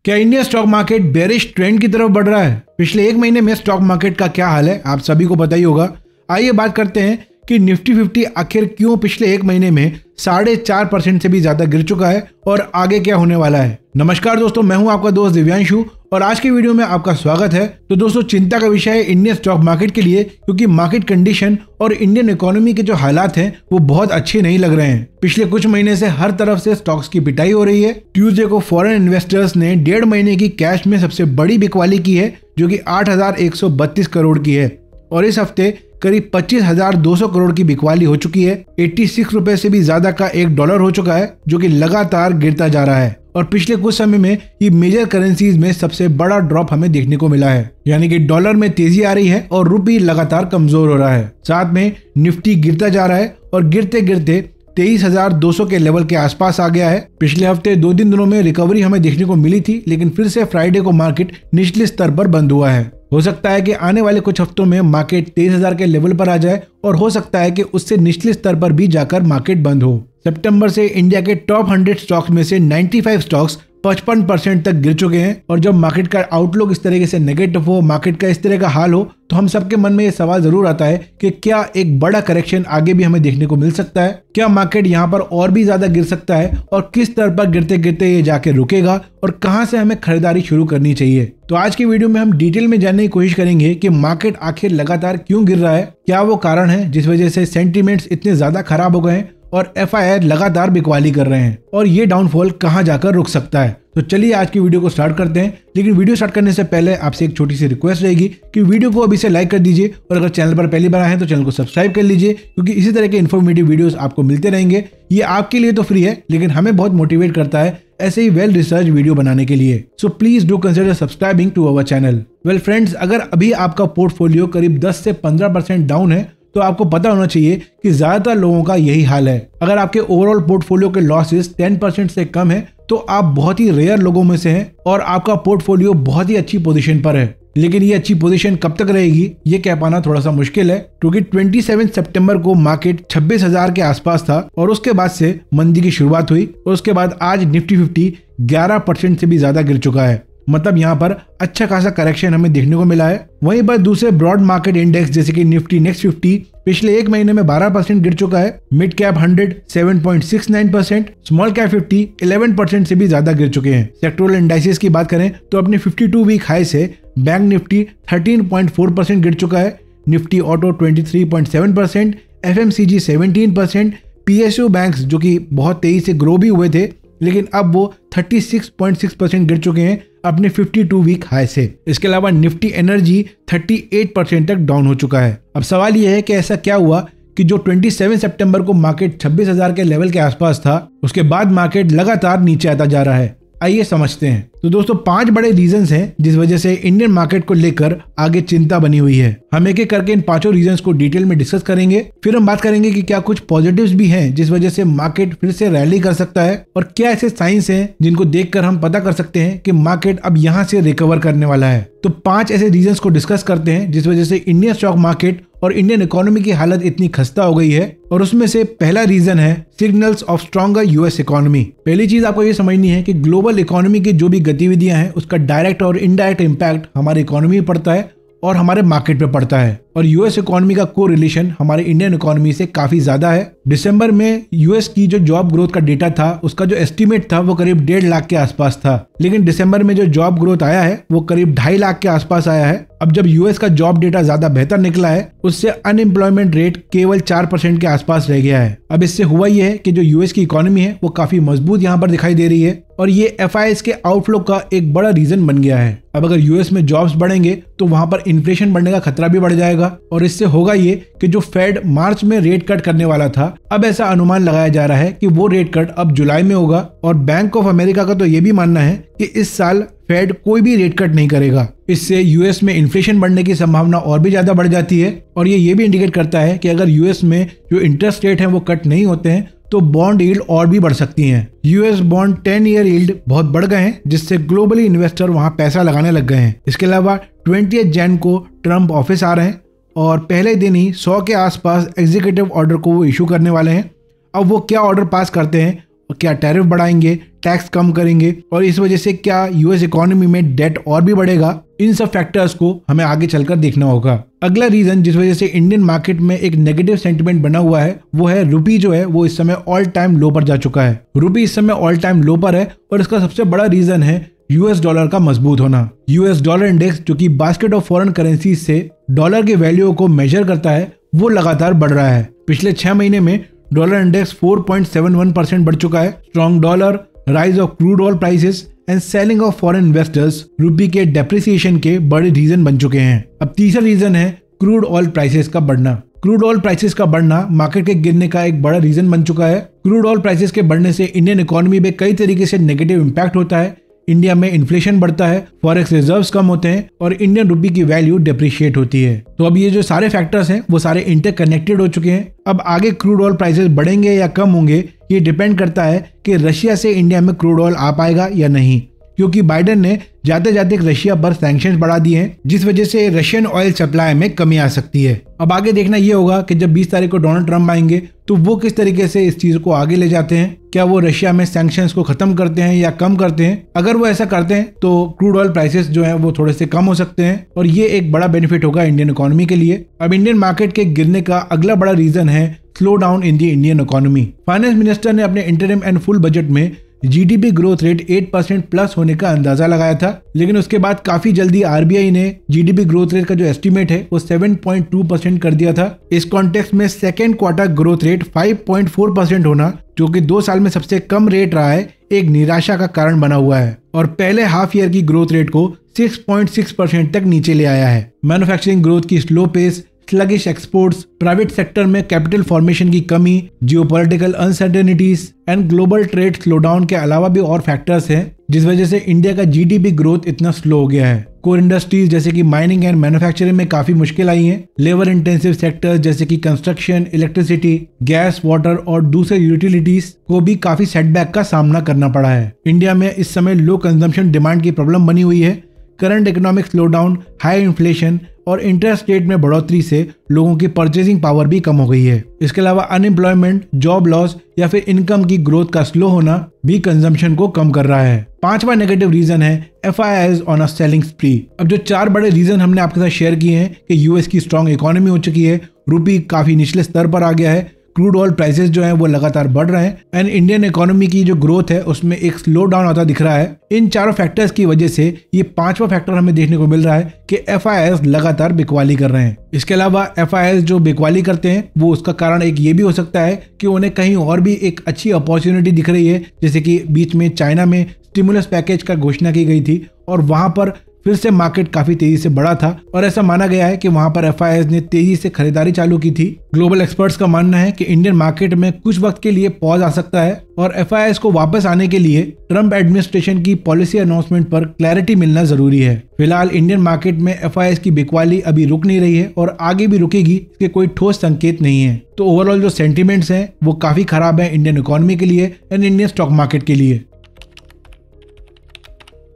क्या India stock market bearish trend की तरफ बढ़ रहा है? पिछले एक महीने में स्टॉक मार्केट का क्या हाल है आप सभी को पता ही होगा। आइए बात करते हैं कि निफ्टी 50 आखिर क्यों पिछले एक महीने में 4.5% से भी ज्यादा गिर चुका है और आगे क्या होने वाला है। नमस्कार दोस्तों, मैं हूं आपका दोस्त दिव्यांशु और आज की वीडियो में आपका स्वागत है। तो दोस्तों, चिंता का विषय है इंडियन स्टॉक मार्केट के लिए, क्योंकि मार्केट कंडीशन और इंडियन इकोनॉमी के जो हालात हैं वो बहुत अच्छे नहीं लग रहे हैं। पिछले कुछ महीने से हर तरफ से स्टॉक्स की पिटाई हो रही है। ट्यूसडे को फॉरेन इन्वेस्टर्स ने 1.5 महीने की कैश में सबसे बड़ी बिकवाली की है, जो कि 8,132 करोड़ की है, और इस हफ्ते करीब 25,200 करोड़ की बिकवाली हो चुकी है। 86 रुपए से भी ज्यादा का $1 हो चुका है, जो कि लगातार गिरता जा रहा है। और पिछले कुछ समय में ये मेजर करेंसीज में सबसे बड़ा ड्रॉप हमें देखने को मिला है, यानी कि डॉलर में तेजी आ रही है और रुपये लगातार कमजोर हो रहा है। साथ में निफ्टी गिरता जा रहा है और गिरते गिरते 23,200 के लेवल के आसपास आ गया है। पिछले हफ्ते 2-3 दिनों में रिकवरी हमें देखने को मिली थी, लेकिन फिर से फ्राइडे को मार्केट निचले स्तर पर बंद हुआ है। हो सकता है कि आने वाले कुछ हफ्तों में मार्केट 23,000 के लेवल पर आ जाए और हो सकता है कि उससे निचले स्तर पर भी जाकर मार्केट बंद हो। सितंबर से इंडिया के टॉप 100 स्टॉक्स में से 95 स्टॉक्स 55% तक गिर चुके हैं। और जब मार्केट का आउटलुक इस तरीके से नेगेटिव हो, मार्केट का इस तरह का हाल हो, तो हम सबके मन में ये सवाल जरूर आता है कि क्या एक बड़ा करेक्शन आगे भी हमें देखने को मिल सकता है? क्या मार्केट यहाँ पर और भी ज्यादा गिर सकता है और किस स्तर पर गिरते गिरते ये जाके रुकेगा और कहाँ से हमें खरीदारी शुरू करनी चाहिए? तो आज की वीडियो में हम डिटेल में जानने की कोशिश करेंगे कि मार्केट आखिर लगातार क्यों गिर रहा है, क्या वो कारण है जिस वजह से सेंटीमेंट्स इतने ज्यादा खराब हो गए हैं और FII लगातार बिकवाली कर रहे हैं, और ये डाउनफॉल कहां जाकर रुक सकता है। तो चलिए आज की वीडियो को स्टार्ट करते हैं। लेकिन वीडियो स्टार्ट करने से पहले आपसे एक छोटी सी रिक्वेस्ट रहेगी कि वीडियो को अभी से लाइक कर दीजिए, और अगर चैनल पर पहली बार आए हैं तो चैनल को सब्सक्राइब कर लीजिए, क्योंकि इसी तरह के इन्फॉर्मेटिव वीडियोस आपको मिलते रहेंगे। ये आपके लिए तो फ्री है, लेकिन हमें बहुत मोटिवेट करता है ऐसे ही वेल रिसर्च वीडियो बनाने के लिए। So please do consider subscribing to our channel. Well friends, अगर अभी आपका पोर्टफोलियो करीब 10 से 15% डाउन है तो आपको पता होना चाहिए कि ज्यादातर लोगों का यही हाल है। अगर आपके ओवरऑल पोर्टफोलियो के लॉसेस 10% से कम है तो आप बहुत ही रेयर लोगों में से हैं और आपका पोर्टफोलियो बहुत ही अच्छी पोजीशन पर है। लेकिन ये अच्छी पोजीशन कब तक रहेगी ये कह पाना थोड़ा सा मुश्किल है, क्योंकि 27 सितंबर को मार्केट 26,000 के आसपास था और उसके बाद से मंदी की शुरुआत हुई और उसके बाद आज निफ्टी 50 11% से भी ज्यादा गिर चुका है। मतलब यहाँ पर अच्छा खासा करेक्शन हमें देखने को मिला है। वहीं पर दूसरे ब्रॉड मार्केट इंडेक्स जैसे कि निफ्टी नेक्स्ट 50 पिछले एक महीने में 12% गिर चुका है। मिड कैप 100 7.69%, स्मॉल कैप 50 11% से भी ज्यादा गिर चुके हैं। सेक्टोरल इंडाइसेस की बात करें तो अपने 52 वीक हाई से बैंक निफ्टी 13.4% गिर चुका है, Nifty auto 23.7%, FMCG 17%, PSU banks जो कि बहुत तेजी से ग्रो भी हुए थे, लेकिन अब वो 36.6% गिर चुके हैं अपने 52 वीक हाई से। इसके अलावा निफ्टी एनर्जी 38% तक डाउन हो चुका है। अब सवाल यह है कि ऐसा क्या हुआ कि जो 27 सितंबर को मार्केट 26,000 के लेवल के आसपास था, उसके बाद मार्केट लगातार नीचे आता जा रहा है। आइए समझते हैं। तो दोस्तों, 5 बड़े रीजंस हैं जिस वजह से इंडियन मार्केट को लेकर आगे चिंता बनी हुई है। हम एक एक करके इन 5 रीजंस को डिटेल में डिस्कस करेंगे। फिर हम बात करेंगे कि क्या कुछ पॉजिटिव्स भी हैं जिस वजह से मार्केट फिर से रैली कर सकता है, और क्या ऐसे साइंस हैं जिनको देखकर हम पता कर सकते हैं कि मार्केट अब यहाँ से रिकवर करने वाला है। तो 5 ऐसे रीजंस को डिस्कस करते हैं जिस वजह से इंडियन स्टॉक मार्केट और इंडियन इकोनॉमी की हालत इतनी खस्ता हो गई है। और उसमें से पहला रीजन है signals of stronger US economy. पहली चीज आपको ये समझनी है कि ग्लोबल इकोनॉमी की जो भी गतिविधियां हैं उसका डायरेक्ट और इनडायरेक्ट इम्पैक्ट हमारी इकोनॉमी में पड़ता है और हमारे मार्केट पे पड़ता है। और US इकोनॉमी का को रिलेशन हमारे इंडियन इकोनॉमी से काफी ज्यादा है। दिसंबर में US की जो जॉब ग्रोथ का डेटा था, उसका जो एस्टीमेट था वो करीब 1.5 लाख के आसपास था, लेकिन दिसंबर में जो जॉब ग्रोथ आया है वो करीब 2.5 लाख के आसपास आया है। अब जब US का जॉब डेटा ज्यादा बेहतर निकला है, उससे अनएम्प्लॉयमेंट रेट केवल 4% के आसपास रह गया है। अब इससे हुआ यह है कि जो US की इकोनॉमी है वो काफी मजबूत यहाँ पर दिखाई दे रही है, और ये FIIs के आउटफ्लो का एक बड़ा रीजन बन गया है। अब अगर US में जॉब्स बढ़ेंगे तो वहां पर इन्फ्लेशन बढ़ने का खतरा भी बढ़ जाएगा, और इससे होगा ये कि जो फेड मार्च में रेट कट करने वाला था, अब ऐसा अनुमान लगाया जा रहा है कि वो रेट कट अब जुलाई में होगा। और बैंक ऑफ अमेरिका का तो ये भी मानना है कि इस साल फेड कोई भी रेट कट नहीं करेगा। इससे US में इन्फ्लेशन बढ़ने की संभावना और भी ज्यादा बढ़ जाती है, और ये भी इंडिकेट करता है कि अगर US में जो इंटरेस्ट रेट है वो कट नहीं होते हैं तो बॉन्ड यील्ड और भी बढ़ सकती हैं। US बॉन्ड 10 ईयर यील्ड बहुत बढ़ गए हैं, जिससे ग्लोबली इन्वेस्टर वहां पैसा लगाने लग गए हैं। इसके अलावा 20 जैन को ट्रम्प ऑफिस आ रहे हैं और पहले दिन ही 100 के आसपास एग्जीक्यूटिव ऑर्डर को वो इशू करने वाले हैं। अब वो क्या ऑर्डर पास करते हैं, क्या टैरिफ बढ़ाएंगे, टैक्स कम करेंगे और इस वजह से क्या यूएस इकोनॉमी में डेट और भी बढ़ेगा, इन सब फैक्टर्स को हमें आगे चलकर देखना होगा। अगला रीजन जिस वजह से इंडियन मार्केट में एक नेगेटिव सेंटिमेंट बना हुआ है वो है रुपी जो है वो इस समय ऑल टाइम लो पर जा चुका है। रुपी इस समय ऑल टाइम लो पर है और इसका सबसे बड़ा रीजन है यूएस डॉलर का मजबूत होना। यूएस डॉलर इंडेक्स जो कि बास्केट ऑफ फॉरेन करेंसीज से डॉलर के वैल्यू को मेजर करता है वो लगातार बढ़ रहा है। पिछले 6 महीने में डॉलर इंडेक्स 4.71% बढ़ चुका है। Strong dollar, rise of crude oil prices and selling of foreign investors rupee के डेप्रिसिएशन के बड़े रीजन बन चुके हैं। अब तीसरा रीजन है क्रूड ऑयल प्राइसेस का बढ़ना। क्रूड ऑयल प्राइसेस का बढ़ना मार्केट के गिरने का एक बड़ा रीजन बन चुका है। क्रूड ऑयल प्राइसेस के बढ़ने से इंडियन इकोनॉमी पे कई तरीके से नेगेटिव इम्पैक्ट होता है। इंडिया में इन्फ्लेशन बढ़ता है, फॉरेक्स रिजर्व्स कम होते हैं और इंडियन रुपी की वैल्यू डिप्रिशिएट होती है। तो अब ये जो सारे फैक्टर्स हैं वो सारे इंटरकनेक्टेड हो चुके हैं। अब आगे क्रूड ऑयल प्राइसेस बढ़ेंगे या कम होंगे ये डिपेंड करता है कि रशिया से इंडिया में क्रूड ऑयल आ पाएगा या नहीं, क्योंकि बाइडेन ने जाते जाते रशिया पर सैंक्शंस बढ़ा दिए हैं जिस वजह से रशियन ऑयल सप्लाई में कमी आ सकती है। अब आगे देखना ये होगा कि जब 20 तारीख को डोनाल्ड ट्रंप आएंगे तो वो किस तरीके से इस चीज को आगे ले जाते हैं। क्या वो रशिया में सैंक्शंस को खत्म करते हैं या कम करते हैं। अगर वो ऐसा करते हैं तो क्रूड ऑयल प्राइसेस जो है वो थोड़े से कम हो सकते हैं और ये एक बड़ा बेनिफिट होगा इंडियन इकोनॉमी के लिए। अब इंडियन मार्केट के गिरने का अगला बड़ा रीजन है slow down in the Indian economy. Finance minister ने अपने इंटरिम एंड फुल बजट में जीडीपी ग्रोथ रेट 8% प्लस होने का अंदाजा लगाया था, लेकिन उसके बाद काफी जल्दी आरबीआई ने जीडीपी ग्रोथ रेट का जो एस्टीमेट है वो 7.2% कर दिया था। इस कॉन्टेक्स्ट में सेकेंड क्वार्टर ग्रोथ रेट 5.4% होना, जो कि 2 साल में सबसे कम रेट रहा है, एक निराशा का कारण बना हुआ है और पहले हाफ ईयर की ग्रोथ रेट को 6.6% तक नीचे ले आया है। मैन्युफैक्चरिंग ग्रोथ की slow pace, sluggish exports, private sector में कैपिटल फॉर्मेशन की कमी, geopolitical uncertainties and global trade slowdown के अलावा भी और फैक्टर्स हैं जिस वजह से इंडिया का जीडीपी ग्रोथ इतना स्लो हो गया है। कोर इंडस्ट्रीज जैसे कि माइनिंग एंड मैन्युफैक्चरिंग में काफी मुश्किल आई है। लेबर इंटेंसिव सेक्टर्स जैसे कि कंस्ट्रक्शन, इलेक्ट्रिसिटी, गैस, वाटर और दूसरे यूटिलिटीज को भी काफी सेटबैक का सामना करना पड़ा है। इंडिया में इस समय लो कंजम्पशन डिमांड की प्रॉब्लम बनी हुई है। Current economic slowdown, high inflation और इंटरेस्ट रेट में बढ़ोतरी से लोगों की परचेजिंग पावर भी कम हो गई है। इसके अलावा अनएम्प्लॉयमेंट, जॉब लॉस या फिर इनकम की ग्रोथ का स्लो होना भी कंजम्पशन को कम कर रहा है। 5वां नेगेटिव रीजन है FIIs ऑन अ सेलिंग स्प्री। अब जो 4 बड़े रीजन हमने आपके साथ शेयर किए हैं कि यूएस की स्ट्रॉन्ग इकोनॉमी हो चुकी है, रुपी काफी निचले स्तर पर आ गया है, क्रूड ऑयल प्राइसेस जो हैं वो लगातार बढ़ रहे हैं एंड इंडियन इकोनॉमी की जो ग्रोथ है उसमें एक स्लो डाउन आता दिख रहा है। इन चारों फैक्टर्स की वजह से ये 5वां फैक्टर हमें देखने को मिल रहा है कि FIIs लगातार बिकवाली कर रहे हैं। इसके अलावा FIIs जो बिकवाली करते हैं वो उसका कारण एक ये भी हो सकता है कि उन्हें कहीं और भी एक अच्छी अपॉर्चुनिटी दिख रही है, जैसे कि बीच में चाइना में स्टिमुलस पैकेज का घोषणा की गई थी और वहां पर फिर से मार्केट काफी तेजी से बढ़ा था और ऐसा माना गया है कि वहां पर FIIs ने तेजी से खरीदारी चालू की थी। ग्लोबल एक्सपर्ट्स का मानना है कि इंडियन मार्केट में कुछ वक्त के लिए पॉज आ सकता है और FIIs को वापस आने के लिए ट्रंप एडमिनिस्ट्रेशन की पॉलिसी अनाउंसमेंट पर क्लैरिटी मिलना जरूरी है। फिलहाल इंडियन मार्केट में FIIs की बिकवाली अभी रुक नहीं रही है और आगे भी रुकेगी, इसके कोई ठोस संकेत नहीं है। तो ओवरऑल जो सेंटिमेंट्स हैं वो काफी खराब है इंडियन इकोनॉमी के लिए एंड इंडियन स्टॉक मार्केट के लिए।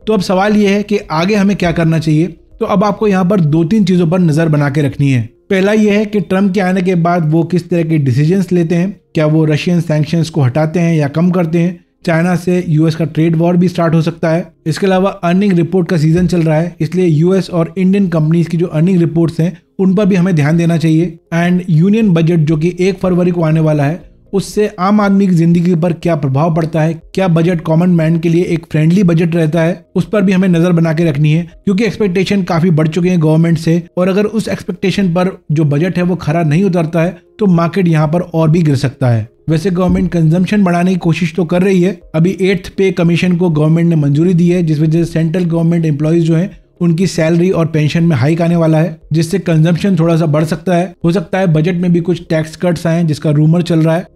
तो अब सवाल यह है कि आगे हमें क्या करना चाहिए। तो अब आपको यहाँ पर 2-3 चीजों पर नजर बना के रखनी है। पहला यह है कि ट्रंप के आने के बाद वो किस तरह के डिसीजंस लेते हैं। क्या वो रशियन सैंक्शंस को हटाते हैं या कम करते हैं। चाइना से यूएस का ट्रेड वॉर भी स्टार्ट हो सकता है। इसके अलावा अर्निंग रिपोर्ट का सीजन चल रहा है, इसलिए यूएस और इंडियन कंपनीज की जो अर्निंग रिपोर्ट्स हैं उन पर भी हमें ध्यान देना चाहिए। एंड यूनियन बजट जो कि 1 फरवरी को आने वाला है, उससे आम आदमी की जिंदगी पर क्या प्रभाव पड़ता है, क्या बजट कॉमन मैन के लिए एक फ्रेंडली बजट रहता है, उस पर भी हमें नजर बना के रखनी है, क्योंकि एक्सपेक्टेशन काफी बढ़ चुके हैं गवर्नमेंट से और अगर उस एक्सपेक्टेशन पर जो बजट है वो खरा नहीं उतरता है तो मार्केट यहाँ पर और भी गिर सकता है। वैसे गवर्नमेंट कंजम्पशन बढ़ाने की कोशिश तो कर रही है। अभी 8th पे कमीशन को गवर्नमेंट ने मंजूरी दी है, जिस वजह से सेंट्रल गवर्नमेंट एम्प्लॉइज जो हैं उनकी सैलरी और पेंशन में हाइक आने वाला है, जिससे कंजम्पशन थोड़ा सा बढ़ सकता है। हो सकता है बजट में भी कुछ टैक्स कट्स आए जिसका रूमर चल रहा है।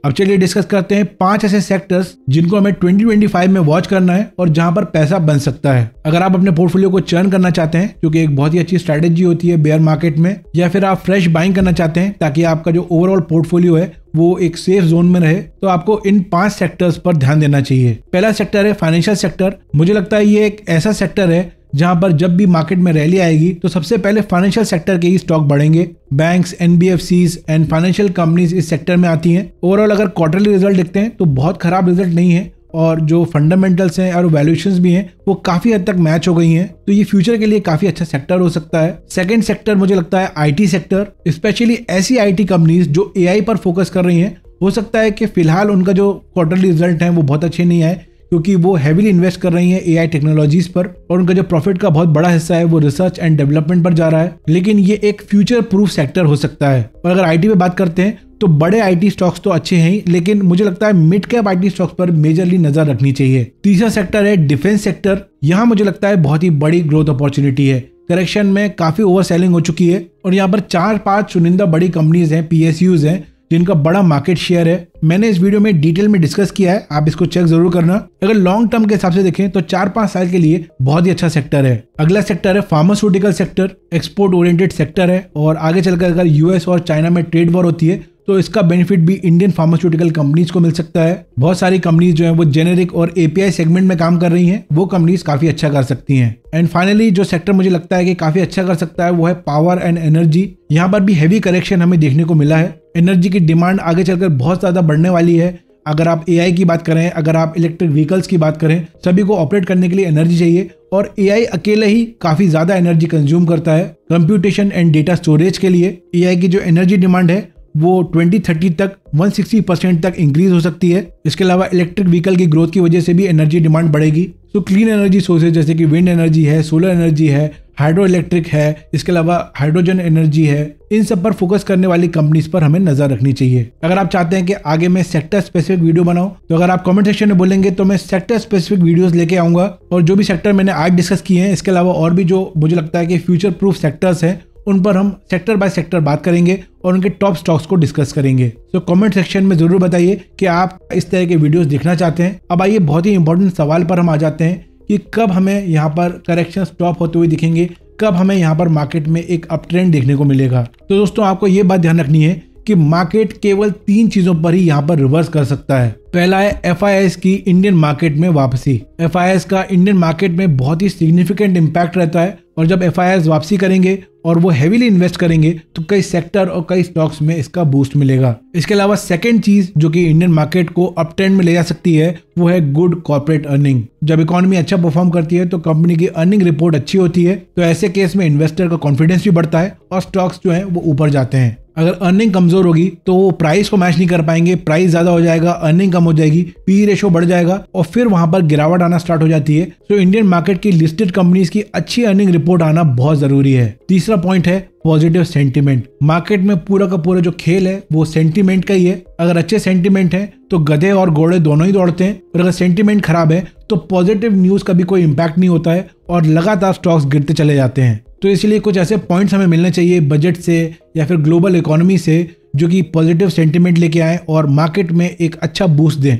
अब चलिए डिस्कस करते हैं 5 ऐसे सेक्टर्स जिनको हमें 2025 में वॉच करना है और जहां पर पैसा बन सकता है। अगर आप अपने पोर्टफोलियो को चर्न करना चाहते हैं, क्योंकि एक बहुत ही अच्छी स्ट्रैटेजी होती है बेयर मार्केट में, या फिर आप फ्रेश बाइंग करना चाहते हैं ताकि आपका जो ओवरऑल पोर्टफोलियो है वो एक सेफ जोन में रहे, तो आपको इन 5 सेक्टर्स पर ध्यान देना चाहिए। पहला सेक्टर है फाइनेंशियल सेक्टर। मुझे लगता है ये एक ऐसा सेक्टर है जहां पर जब भी मार्केट में रैली आएगी तो सबसे पहले फाइनेंशियल सेक्टर के ही स्टॉक बढ़ेंगे। Banks, NBFCs and financial companies इस सेक्टर में आती हैं। ओवरऑल अगर क्वार्टरली रिजल्ट देखते हैं तो बहुत खराब रिजल्ट नहीं है और जो फंडामेंटल्स हैं और वैल्यूएशंस भी हैं वो काफी हद तक मैच हो गई हैं, तो ये फ्यूचर के लिए काफी अच्छा सेक्टर हो सकता है। सेकंड सेक्टर मुझे लगता है आईटी सेक्टर, स्पेशली ऐसी आईटी कंपनीज जो एआई पर फोकस कर रही हैं। हो सकता है कि फिलहाल उनका जो क्वार्टरली रिजल्ट है वो बहुत अच्छे नहीं आए क्योंकि वो हैवीली इन्वेस्ट कर रही हैं एआई टेक्नोलॉजीज पर और उनका जो प्रॉफिट का बहुत बड़ा हिस्सा है वो रिसर्च एंड डेवलपमेंट पर जा रहा है, लेकिन ये एक फ्यूचर प्रूफ सेक्टर हो सकता है। और अगर आईटी पे बात करते हैं तो बड़े आईटी स्टॉक्स तो अच्छे हैं ही, लेकिन मुझे लगता है मिड कैप आईटी स्टॉक्स पर मेजरली नजर रखनी चाहिए। तीसरा सेक्टर है डिफेंस सेक्टर। यहाँ मुझे लगता है बहुत ही बड़ी ग्रोथ अपॉर्चुनिटी है। करेक्शन में काफी ओवर सेलिंग हो चुकी है और यहाँ पर 4-5 चुनिंदा बड़ी कंपनीज हैं, पीएसयूज हैं, जिनका बड़ा मार्केट शेयर है। मैंने इस वीडियो में डिटेल में डिस्कस किया है, आप इसको चेक जरूर करना। अगर लॉन्ग टर्म के हिसाब से देखें तो 4-5 साल के लिए बहुत ही अच्छा सेक्टर है। अगला सेक्टर है pharmaceutical sector, export oriented sector है और आगे चलकर अगर यूएस और चाइना में ट्रेड वॉर होती है तो इसका बेनिफिट भी इंडियन फार्मास्यूटिकल कंपनीज को मिल सकता है। बहुत सारी कंपनीज जो हैं वो जेनेरिक और एपीआई सेगमेंट में काम कर रही हैं, वो कंपनीज काफी अच्छा कर सकती हैं। एंड फाइनली जो सेक्टर मुझे लगता है कि काफी अच्छा कर सकता है वो है पावर एंड एनर्जी। यहाँ पर भी हैवी करेक्शन हमें देखने को मिला है। एनर्जी की डिमांड आगे चलकर बहुत ज्यादा बढ़ने वाली है। अगर आप एआई की बात करें, अगर आप इलेक्ट्रिक व्हीकल्स की बात करें, सभी को ऑपरेट करने के लिए एनर्जी चाहिए और एआई अकेले ही काफी ज्यादा एनर्जी कंज्यूम करता है। कंप्यूटेशन एंड डेटा स्टोरेज के लिए एआई की जो एनर्जी डिमांड है वो 2030 तक 160% तक इंक्रीज हो सकती है। इसके अलावा इलेक्ट्रिक व्हीकल की ग्रोथ की वजह से भी एनर्जी डिमांड बढ़ेगी। तो क्लीन एनर्जी सोर्सेज जैसे कि विंड एनर्जी है, सोलर एनर्जी है, हाइड्रो इलेक्ट्रिक है, इसके अलावा हाइड्रोजन एनर्जी है, इन सब पर फोकस करने वाली कंपनीज पर हमें नजर रखनी चाहिए। अगर आप चाहते हैं कि आगे मैं सेक्टर स्पेसिफिक वीडियो बनाऊं तो अगर आप कमेंट सेक्शन में बोलेंगे तो मैं सेक्टर स्पेसिफिक वीडियोस लेके आऊंगा और जो भी सेक्टर मैंने आज डिस्कस किए हैं इसके अलावा और भी जो मुझे लगता है कि फ्यूचर प्रूफ सेक्टर्स हैं उन पर हम सेक्टर बाय सेक्टर बात करेंगे और उनके टॉप स्टॉक्स को डिस्कस करेंगे। तो कमेंट सेक्शन में जरूर बताइए कि आप इस तरह के वीडियोस देखना चाहते हैं। अब आइए बहुत ही इंपॉर्टेंट सवाल पर हम आ जाते हैं कि कब हमें यहाँ पर करेक्शन स्टॉप होते हुए दिखेंगे, कब हमें यहाँ पर मार्केट में एक अप ट्रेंड देखने को मिलेगा। तो दोस्तों आपको ये बात ध्यान रखनी है कि मार्केट केवल 3 चीजों पर ही यहाँ पर रिवर्स कर सकता है। पहला है एफआईआईएस की इंडियन मार्केट में वापसी। एफआईआईएस का इंडियन मार्केट में बहुत ही सिग्निफिकेंट इम्पैक्ट रहता है और जब एफआईआईएस वापसी करेंगे और वो हेवीली इन्वेस्ट करेंगे तो कई सेक्टर और कई स्टॉक्स में इसका बूस्ट मिलेगा। इसके अलावा सेकंड चीज जो कि इंडियन मार्केट को अप ट्रेंड में ले जा सकती है वो है गुड कॉर्पोरेट अर्निंग। जब इकोनॉमी अच्छा परफॉर्म करती है तो कंपनी की अर्निंग रिपोर्ट अच्छी होती है, तो ऐसे केस में इन्वेस्टर का कॉन्फिडेंस भी बढ़ता है और स्टॉक्स जो है वो ऊपर जाते हैं। अगर अर्निंग कमजोर होगी तो वो प्राइस को मैच नहीं कर पाएंगे, प्राइस ज्यादा हो जाएगा, अर्निंग कम हो जाएगी, पी रेशो बढ़ जाएगा और फिर वहां पर गिरावट आना स्टार्ट हो जाती है। तो इंडियन मार्केट की लिस्टेड कंपनीज की अच्छी अर्निंग रिपोर्ट आना बहुत जरूरी है। तीसरा पॉइंट है पॉजिटिव सेंटीमेंट। मार्केट में पूरा का पूरा जो खेल है वो सेंटीमेंट का ही है। अगर अच्छे सेंटीमेंट है तो गधे और घोड़े दोनों ही दौड़ते हैं, और अगर सेंटीमेंट खराब है तो पॉजिटिव न्यूज का भी कोई इम्पैक्ट नहीं होता है और लगातार स्टॉक्स गिरते चले जाते हैं। तो इसलिए कुछ ऐसे पॉइंट्स हमें मिलने चाहिए बजट से या फिर ग्लोबल इकोनॉमी से जो कि पॉजिटिव सेंटीमेंट लेके आए और मार्केट में एक अच्छा बूस्ट दें।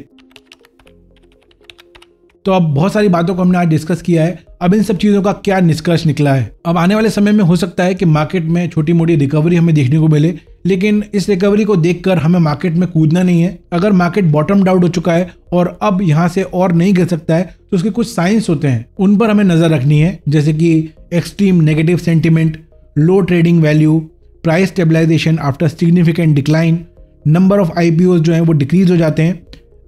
तो अब बहुत सारी बातों को हमने आज डिस्कस किया है। अब इन सब चीजों का क्या निष्कर्ष निकला है। अब आने वाले समय में हो सकता है कि मार्केट में छोटी मोटी रिकवरी हमें देखने को मिले, लेकिन इस रिकवरी को देखकर हमें मार्केट में कूदना नहीं है। अगर मार्केट बॉटम आउट हो चुका है और अब यहाँ से और नहीं गिर सकता है तो उसके कुछ साइंस होते हैं, उन पर हमें नजर रखनी है, जैसे कि extreme negative sentiment, low trading value, price stabilisation after significant decline, number of IPOs जो है वो डिक्रीज हो जाते हैं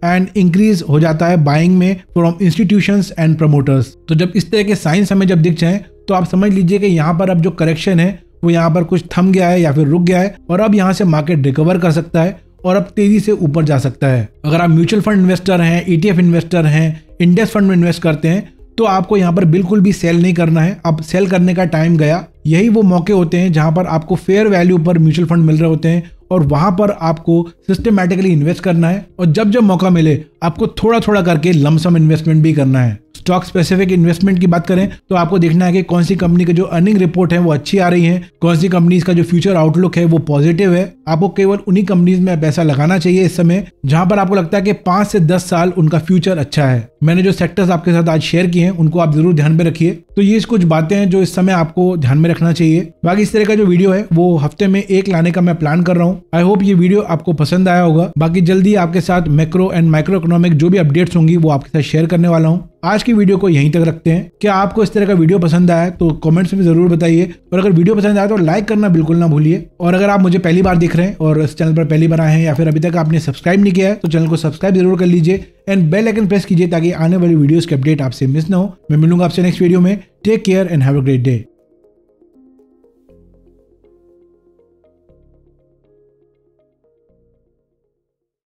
एंड इंक्रीज हो जाता है बाइंग में फ्रॉम इंस्टीट्यूशंस एंड प्रमोटर्स। तो जब इस तरह के साइंस हमें जब दिख जाए तो आप समझ लीजिए कि यहाँ पर अब जो करेक्शन है वो यहाँ पर कुछ थम गया है या फिर रुक गया है और अब यहाँ से मार्केट रिकवर कर सकता है और अब तेजी से ऊपर जा सकता है। अगर आप म्यूचुअल फंड इन्वेस्टर हैं, ईटीएफ इन्वेस्टर हैं, इंडेक्स फंड में इन्वेस्ट करते हैं तो आपको यहाँ पर बिल्कुल भी सेल नहीं करना है। अब सेल करने का टाइम गया। यही वो मौके होते हैं जहां पर आपको फेयर वैल्यू पर म्यूचुअल फंड मिल रहे होते हैं और वहां पर आपको सिस्टमैटिकली इन्वेस्ट करना है और जब जब मौका मिले आपको थोड़ा थोड़ा करके लमसम इन्वेस्टमेंट भी करना है। स्टॉक स्पेसिफिक इन्वेस्टमेंट की बात करें तो आपको देखना है कि कौन सी कंपनी की जो अर्निंग रिपोर्ट है वो अच्छी आ रही है, कौन सी कंपनीज का जो फ्यूचर आउटलुक है वो पॉजिटिव है। आपको केवल उन्हीं कंपनीज में पैसा लगाना चाहिए इस समय जहां पर आपको लगता है कि 5 से 10 साल उनका फ्यूचर अच्छा है। मैंने जो सेक्टर्स आपके साथ आज शेयर किए हैं उनको आप जरूर ध्यान में रखिए। तो ये कुछ बातें हैं जो इस समय आपको ध्यान में रखना चाहिए। बाकी इस तरह का जो वीडियो है वो हफ्ते में 1 लाने का मैं प्लान कर रहा हूँ। आई होप ये वीडियो आपको पसंद आया होगा। बाकी जल्दी आपके साथ मैक्रो एंड माइक्रो इकोनॉमिक जो भी अपडेट्स होंगी वो आपके साथ शेयर करने वाला हूँ। आज की वीडियो को यहीं तक रखते हैं। क्या आपको इस तरह का वीडियो पसंद आया तो कमेंट्स में जरूर बताइए, और अगर वीडियो पसंद आया तो लाइक करना बिल्कुल ना भूलिए। और अगर आप मुझे पहली बार देख रहे हैं और इस चैनल पर पहली बार आए हैं या फिर अभी तक आपने सब्सक्राइब नहीं किया है तो चैनल को सब्सक्राइब जरूर कर लीजिए एंड बेल आइकन प्रेस कीजिए ताकि आने वाली वीडियोस के अपडेट आपसे मिस ना हो। मैं मिलूंगा आपसे नेक्स्ट वीडियो में। Take care and have a great day.